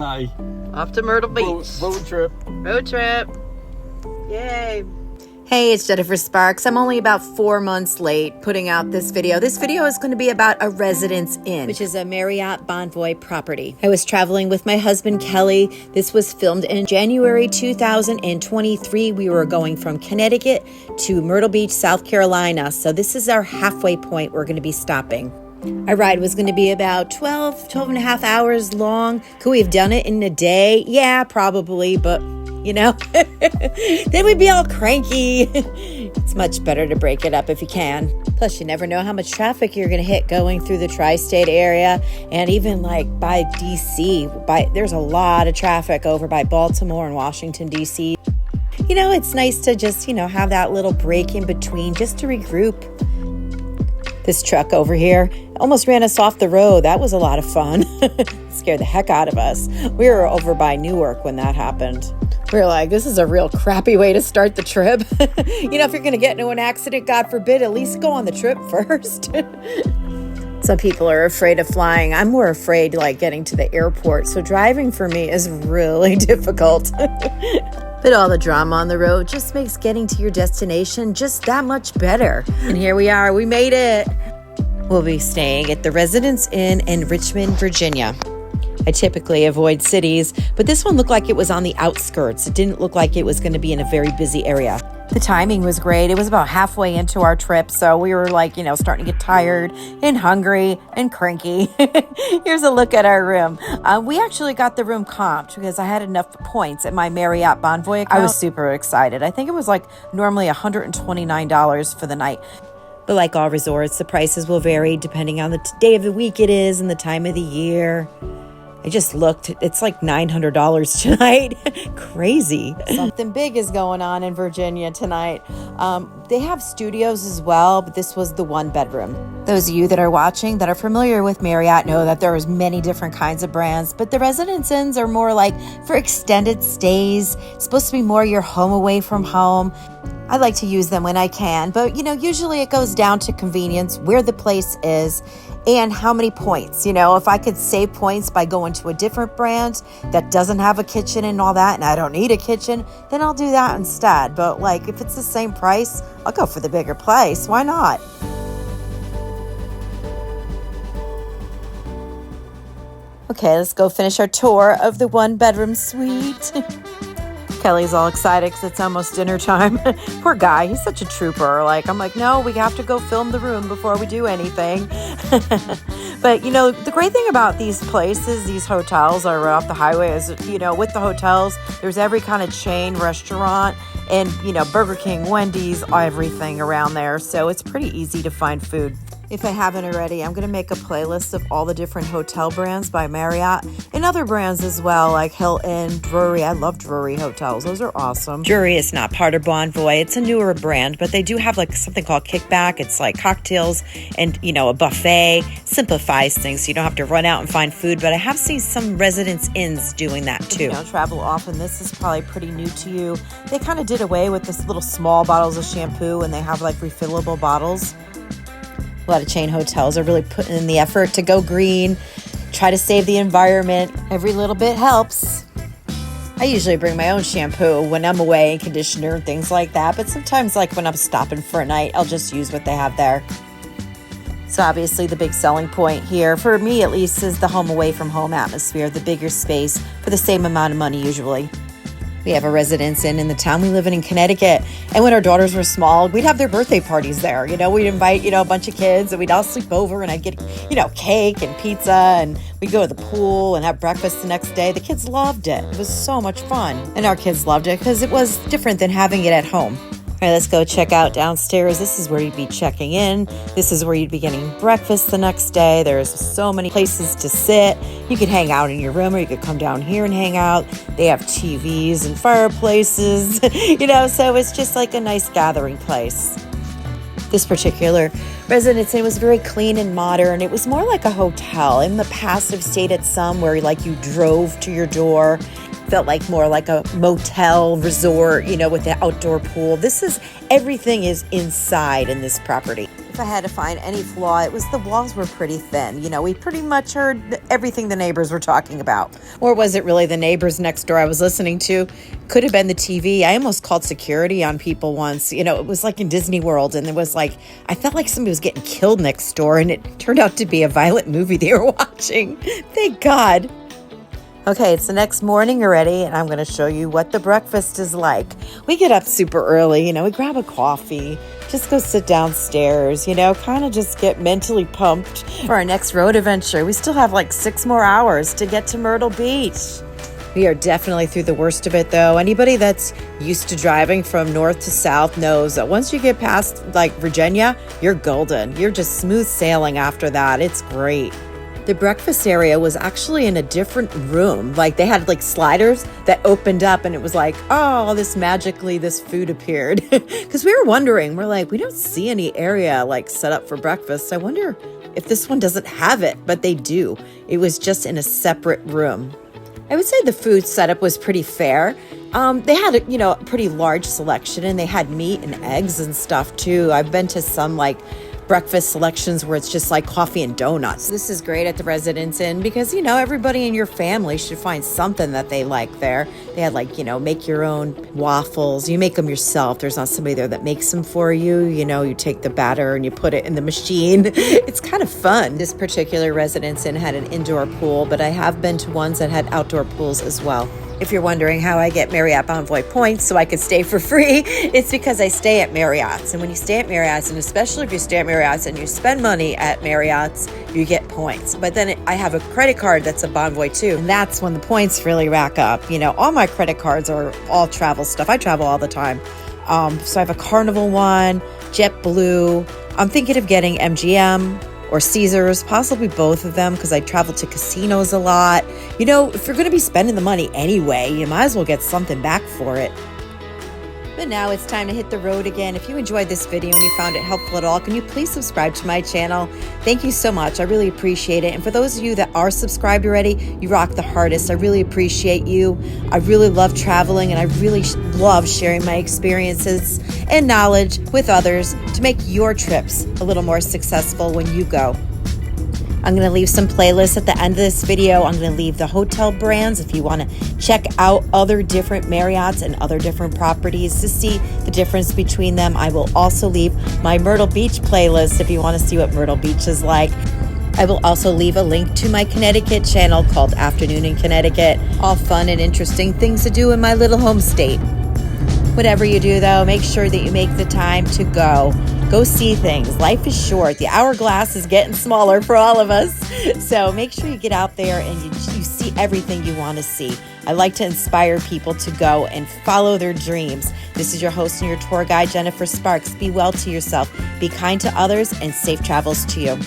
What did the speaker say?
Hi. Off to Myrtle Beach. Road trip. Road trip. Yay. Hey, it's Jennifer Sparks. I'm only about 4 months late putting out this video. This video is going to be about a Residence Inn, which is a Marriott Bonvoy property. I was traveling with my husband, Kelly. This was filmed in January 2023. We were going from Connecticut to Myrtle Beach, South Carolina. So this is our halfway point we're going to be stopping. Our ride was going to be about 12 and a half hours long. Could we have done it in a day? Yeah, probably, but then we'd be all cranky. It's much better to break it up if you can. Plus, you never know how much traffic you're going to hit going through the tri-state area. And even like by DC, there's a lot of traffic over by Baltimore and Washington, DC. It's nice to just, have that little break in between just to regroup. This truck over here almost ran us off the road. That was a lot of fun. Scared the heck out of us. We were over by Newark when that happened. We were like, this is a real crappy way to start the trip. If you're going to get into an accident, God forbid, at least go on the trip first. Some people are afraid of flying. I'm more afraid getting to the airport. So driving for me is really difficult. But all the drama on the road just makes getting to your destination just that much better. And here we are, we made it. We'll be staying at the Residence Inn in Richmond, Virginia. I typically avoid cities, but this one looked like it was on the outskirts. It didn't look like it was going to be in a very busy area. The timing was great. It was about halfway into our trip, so we were starting to get tired and hungry and cranky. Here's a look at our room. We actually got the room comped because I had enough points at my Marriott Bonvoy account. I was super excited. I think it was normally $129 for the night. But like all resorts, the prices will vary depending on the day of the week it is and the time of the year. I just looked. It's like $900 tonight. Crazy. Something big is going on in Virginia tonight. They have studios as well, but this was the one bedroom. Those of you that are watching that are familiar with Marriott know that there is many different kinds of brands, but the Residence Inns are more for extended stays. It's supposed to be more your home away from home. I like to use them when I can, but usually it goes down to convenience, where the place is, and how many points. If I could save points by going to a different brand that doesn't have a kitchen and all that, and I don't need a kitchen, then I'll do that instead. But if it's the same price, I'll go for the bigger place. Why not? Okay, let's go finish our tour of the one bedroom suite. Kelly's all excited because it's almost dinner time. Poor guy, he's such a trooper. I'm like, no, we have to go film the room before we do anything. But, the great thing about these places, these hotels are right off the highway is, with the hotels, there's every kind of chain restaurant and, Burger King, Wendy's, everything around there. So it's pretty easy to find food. If I haven't already, I'm going to make a playlist of all the different hotel brands by Marriott and other brands as well, like Hilton, Drury. I love Drury hotels. Those are awesome. Drury is not part of Bonvoy. It's a newer brand, but they do have something called Kickback. It's cocktails and, a buffet. Simplifies things so you don't have to run out and find food. But I have seen some Residence Inns doing that too. If you don't travel often, this is probably pretty new to you. They kind of did away with this little small bottles of shampoo and they have refillable bottles. A lot of chain hotels are really putting in the effort to go green, try to save the environment. Every little bit helps. I usually bring my own shampoo when I'm away and conditioner and things like that. But sometimes when I'm stopping for a night, I'll just use what they have there. So obviously the big selling point here, for me at least, is the home away from home atmosphere, the bigger space for the same amount of money usually. We have a Residence Inn in the town we live in Connecticut. And when our daughters were small, we'd have their birthday parties there. We'd invite, a bunch of kids and we'd all sleep over and I'd get, cake and pizza and we'd go to the pool and have breakfast the next day. The kids loved it. It was so much fun. And our kids loved it because it was different than having it at home. All right, let's go check out downstairs. This is where you'd be checking in. This is where you'd be getting breakfast the next day. There's so many places to sit. You could hang out in your room or you could come down here and hang out. They have TVs and fireplaces, so it's just a nice gathering place. This particular Residence Inn was very clean and modern. It was more like a hotel. In the past, I've stayed at some where you drove to your door. Felt more like a motel resort, with the outdoor pool. Everything is inside in this property. If I had to find any flaw, it was the walls were pretty thin. You know, we pretty much heard everything the neighbors were talking about. Or was it really the neighbors next door I was listening to? Could have been the TV. I almost called security on people once. You know, it was like in Disney World, and it was like, I felt like somebody was getting killed next door, and it turned out to be a violent movie they were watching. Thank God. Okay, it's the next morning already, and I'm going to show you what the breakfast is like. We get up super early, you know, we grab a coffee, just go sit downstairs, you know, kind of just get mentally pumped for our next road adventure. We still have like 6 more hours to get to Myrtle Beach. We are definitely through the worst of it, though. Anybody that's used to driving from north to south knows that once you get past like Virginia, you're golden. You're just smooth sailing after that. It's great. The breakfast area was actually in a different room. Like they had like sliders that opened up and it was like, oh, this food appeared. Because we were wondering, we're like, we don't see any area like set up for breakfast. I wonder if this one doesn't have it, but they do. It was just in a separate room. I would say the food setup was pretty fair. They had a pretty large selection, and they had meat and eggs and stuff too. I've been to some like breakfast selections where it's just like coffee and donuts. This is great at the Residence Inn because, you know, everybody in your family should find something that they like there. They had like, you know, make your own waffles. You make them yourself. There's not somebody there that makes them for you. You know, you take the batter and you put it in the machine. It's kind of fun. This particular Residence Inn had an indoor pool, but I have been to ones that had outdoor pools as well. If you're wondering how I get Marriott Bonvoy points so I could stay for free, it's because I stay at Marriott's. And when you stay at Marriott's, and especially if you stay at Marriott's and you spend money at Marriott's, you get points. But then I have a credit card that's a Bonvoy too. And that's when the points really rack up. You know, all my credit cards are all travel stuff. I travel all the time. So I have a Carnival one, JetBlue. I'm thinking of getting MGM or Caesars, possibly both of them because I travel to casinos a lot. You know, if you're going to be spending the money anyway, you might as well get something back for it. But now it's time to hit the road again. If you enjoyed this video and you found it helpful at all, can you please subscribe to my channel? Thank you so much. I really appreciate it. And for those of you that are subscribed already, you rock the hardest. I really appreciate you. I really love traveling, and I really love sharing my experiences and knowledge with others to make your trips a little more successful when you go. I'm going to leave some playlists at the end of this video. I'm going to leave the hotel brands if you want to check out other different Marriotts and other different properties to see the difference between them. I will also leave my Myrtle Beach playlist if you want to see what Myrtle Beach is like. I will also leave a link to my Connecticut channel called Afternoon in Connecticut. All fun and interesting things to do in my little home state. Whatever you do, though, make sure that you make the time to go. Go see things. Life is short. The hourglass is getting smaller for all of us. So make sure you get out there and you see everything you want to see. I like to inspire people to go and follow their dreams. This is your host and your tour guide, Jennifer Sparks. Be well to yourself, be kind to others, and safe travels to you.